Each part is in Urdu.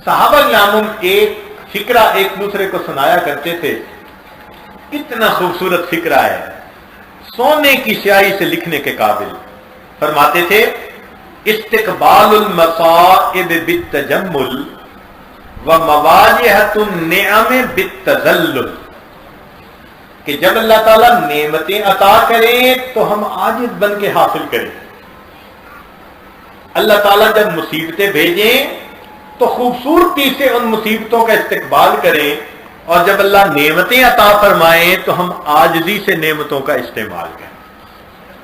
صحابہ کرام ایک فکرہ ایک دوسرے کو سنایا کرتے تھے. کتنا خوبصورت فکرہ ہے, سونے کی سیاہی سے لکھنے کے قابل. فرماتے تھے استقبال المصائب بالتجمل ومواجہۃ النعم بالتذلل, کہ جب اللہ تعالیٰ نعمتیں عطا کریں تو ہم عاجز بن کے حاصل کریں. اللہ تعالیٰ جب مصیبتیں بھیجیں تو خوبصورتی سے ان مصیبتوں کا استقبال کریں, اور جب اللہ نعمتیں عطا فرمائیں تو ہم عاجزی سے نعمتوں کا استعمال کریں.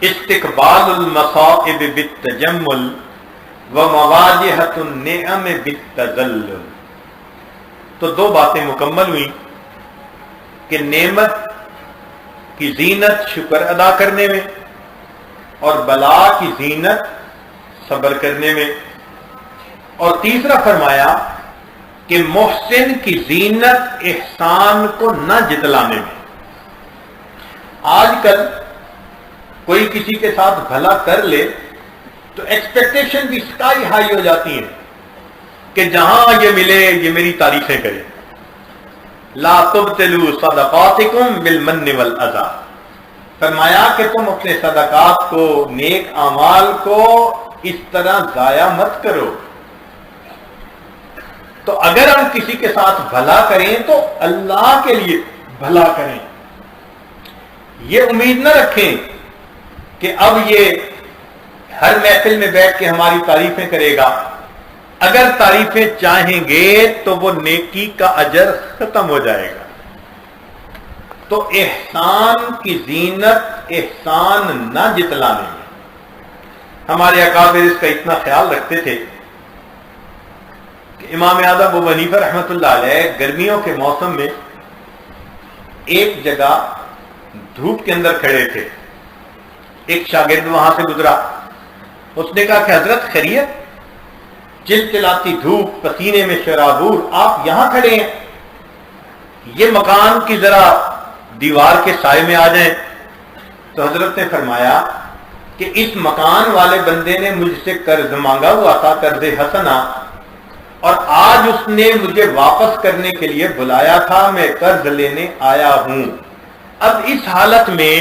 استقبال المصائب بالتجمل ومواجہۃ النعم بالتذلل. تو دو باتیں مکمل ہوئیں کہ نعمت کی زینت شکر ادا کرنے میں, اور بلا کی زینت صبر کرنے میں. اور تیسرا فرمایا کہ محسن کی زینت احسان کو نہ جتلانے میں. آج کل کوئی کسی کے ساتھ بھلا کر لے تو ایکسپیکٹیشن بھی اسکائی ہائی ہو جاتی ہیں کہ جہاں یہ ملے یہ میری تعریفیں کرے. لا تبطلوا صدقاتکم بالمن والاذی, فرمایا کہ تم اپنے صدقات کو, نیک اعمال کو اس طرح ضائع مت کرو. تو اگر ہم کسی کے ساتھ بھلا کریں تو اللہ کے لیے بھلا کریں. یہ امید نہ رکھیں کہ اب یہ ہر محفل میں بیٹھ کے ہماری تعریفیں کرے گا. اگر تعریفیں چاہیں گے تو وہ نیکی کا اجر ختم ہو جائے گا. تو احسان کی زینت احسان نہ جتلانے میں. ہمارے اکابر اس کا اتنا خیال رکھتے تھے کہ امام اعظم ابو حنیفہ رحمۃ اللہ علیہ گرمیوں کے موسم میں ایک جگہ دھوپ کے اندر کھڑے تھے. ایک شاگرد وہاں سے گزرا, اس نے کہا کہ حضرت خیریت؟ چلچلاتی دھوپ, پسینے میں شرابور, آپ یہاں کھڑے ہیں, یہ مکان کی ذرا دیوار کے سائے میں آ جائیں. تو حضرت نے فرمایا کہ اس مکان والے بندے نے مجھ سے قرض مانگا ہوا تھا, قرض حسنہ, اور آج اس نے مجھے واپس کرنے کے لیے بلایا تھا, میں قرض لینے آیا ہوں. اب اس حالت میں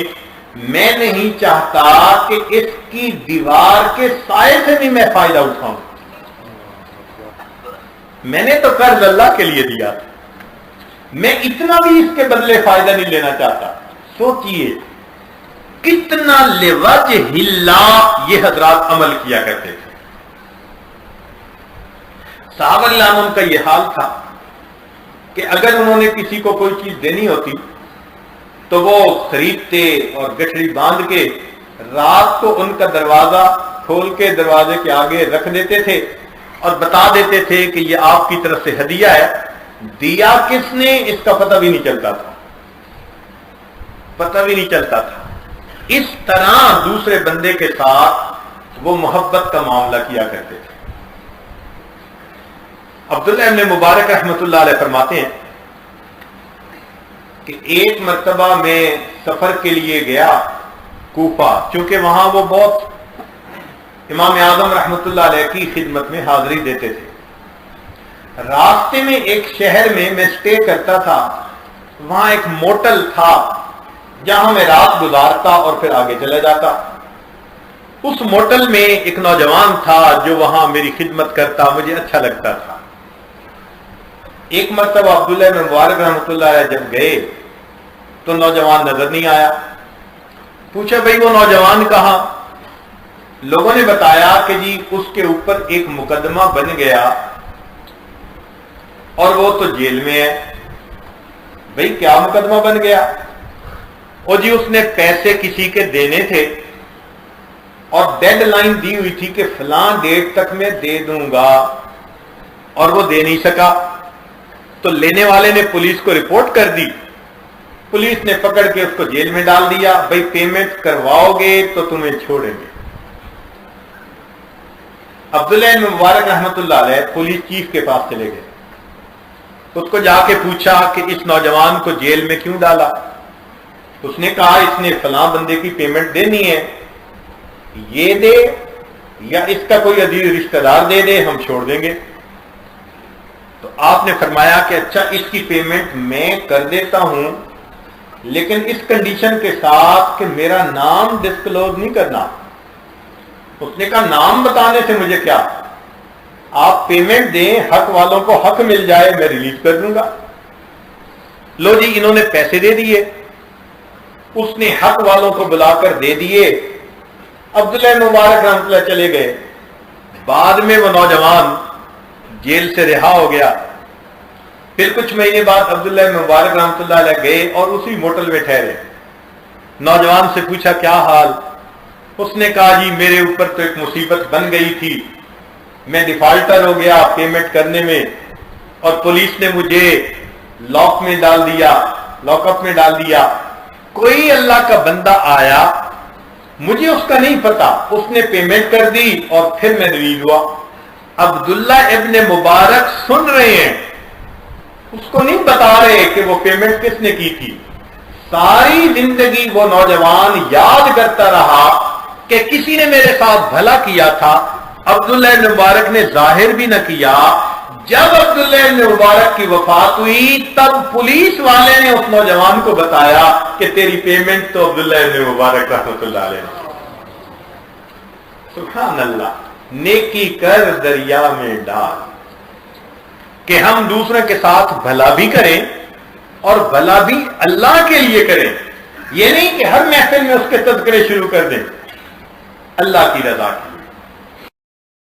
نہیں چاہتا کہ اس کی دیوار کے سائے سے بھی میں فائدہ اٹھاؤں. میں نے تو قرض اللہ کے لیے دیا, میں اتنا بھی اس کے بدلے فائدہ نہیں لینا چاہتا. سوچئے کتنا لوجہ اللہ یہ حضرات عمل کیا کرتے تھے. صحابہ کرام کا یہ حال تھا کہ اگر انہوں نے کسی کو کوئی چیز دینی ہوتی تو وہ خریدتے اور گٹھڑی باندھ کے رات کو ان کا دروازہ کھول کے دروازے کے آگے رکھ دیتے تھے اور بتا دیتے تھے کہ یہ آپ کی طرف سے ہدیہ ہے. دیا کس نے اس کا پتہ بھی نہیں چلتا تھا, پتہ بھی نہیں چلتا تھا. اس طرح دوسرے بندے کے ساتھ وہ محبت کا معاملہ کیا کرتے تھے. عبداللہ ابن مبارک رحمۃ اللہ علیہ فرماتے ہیں کہ ایک مرتبہ میں سفر کے لیے گیا کوفہ, چونکہ وہاں وہ بہت امام اعظم رحمۃ اللہ علیہ کی خدمت میں حاضری دیتے تھے. راستے میں ایک شہر میں سٹے کرتا تھا, وہاں ایک موٹل تھا جہاں میں رات گزارتا اور پھر آگے چلا جاتا. اس موٹل میں ایک نوجوان تھا جو وہاں میری خدمت کرتا, مجھے اچھا لگتا تھا. ایک مرتبہ عبداللہ بن مبارک رحمۃ اللہ علیہ جب گئے تو نوجوان نظر نہیں آیا. پوچھا بھئی وہ نوجوان کہاں؟ لوگوں نے بتایا کہ جی اس کے اوپر ایک مقدمہ بن گیا اور وہ تو جیل میں ہے. بھئی کیا مقدمہ بن گیا؟ اور جی اس نے پیسے کسی کے دینے تھے اور ڈیڈ لائن دی ہوئی تھی کہ فلاں ڈیٹ تک میں دے دوں گا, اور وہ دے نہیں سکا. تو لینے والے نے پولیس کو رپورٹ کر دی, پولیس نے پکڑ کے اس کو جیل میں ڈال دیا. بھئی پیمنٹ کرواؤ گے تو تمہیں چھوڑیں گے. عبداللہ بن مبارک رحمۃ اللہ علیہ پولیس چیف کے پاس چلے گئے, اس کو جا کے پوچھا کہ اس نوجوان کو جیل میں کیوں ڈالا؟ اس نے کہا اس نے فلاں بندے کی پیمنٹ دینی ہے, یہ دے یا اس کا کوئی عزیز رشتہ دار دے دے, ہم چھوڑ دیں گے. تو آپ نے فرمایا کہ اچھا اس کی پیمنٹ میں کر دیتا ہوں، لیکن اس کنڈیشن کے ساتھ کہ میرا نام ڈسکلوز نہیں کرنا۔ اس نے کہا نام بتانے سے مجھے کیا، آپ پیمنٹ دیں، حق والوں کو حق مل جائے، میں ریلیز کر دوں گا۔ لو جی، انہوں نے پیسے دے دیے، اس نے حق والوں کو بلا کر دے دیے۔ عبداللہ مبارک رحمۃ اللہ چلے گئے، بعد میں وہ نوجوان جیل سے رہا ہو گیا۔ پھر کچھ مہینے بعد عبداللہ مبارک رحمۃ اللہ علیہ گئے اور اسی موٹل میں ٹھہرے۔ نوجوان سے پوچھا کیا حال؟ اس نے کہا جی میرے اوپر تو ایک مصیبت بن گئی تھی، میں ڈیفالٹر ہو گیا پیمنٹ کرنے میں، اور پولیس نے مجھے لاک میں ڈال دیا، لاک اپ میں ڈال دیا۔ کوئی اللہ کا بندہ آیا، مجھے اس کا نہیں پتا، اس نے پیمنٹ کر دی اور پھر میں ریلیز ہوا۔ عبداللہ ابن مبارک سن رہے ہیں، اس کو نہیں بتا رہے کہ وہ پیمنٹ کس نے کی تھی۔ ساری زندگی وہ نوجوان یاد کرتا رہا کہ کسی نے میرے ساتھ بھلا کیا تھا، عبداللہ ابن مبارک نے ظاہر بھی نہ کیا۔ جب عبداللہ ابن مبارک کی وفات ہوئی تب پولیس والے نے اس نوجوان کو بتایا کہ تیری پیمنٹ تو عبداللہ ابن مبارک رحمۃ اللہ علیہ۔ سبحان اللہ، نیکی کر دریا میں ڈال، کہ ہم دوسرے کے ساتھ بھلا بھی کریں اور بھلا بھی اللہ کے لیے کریں۔ یہ نہیں کہ ہر محفل میں اس کے تذکرے شروع کر دیں، اللہ کی رضا کی۔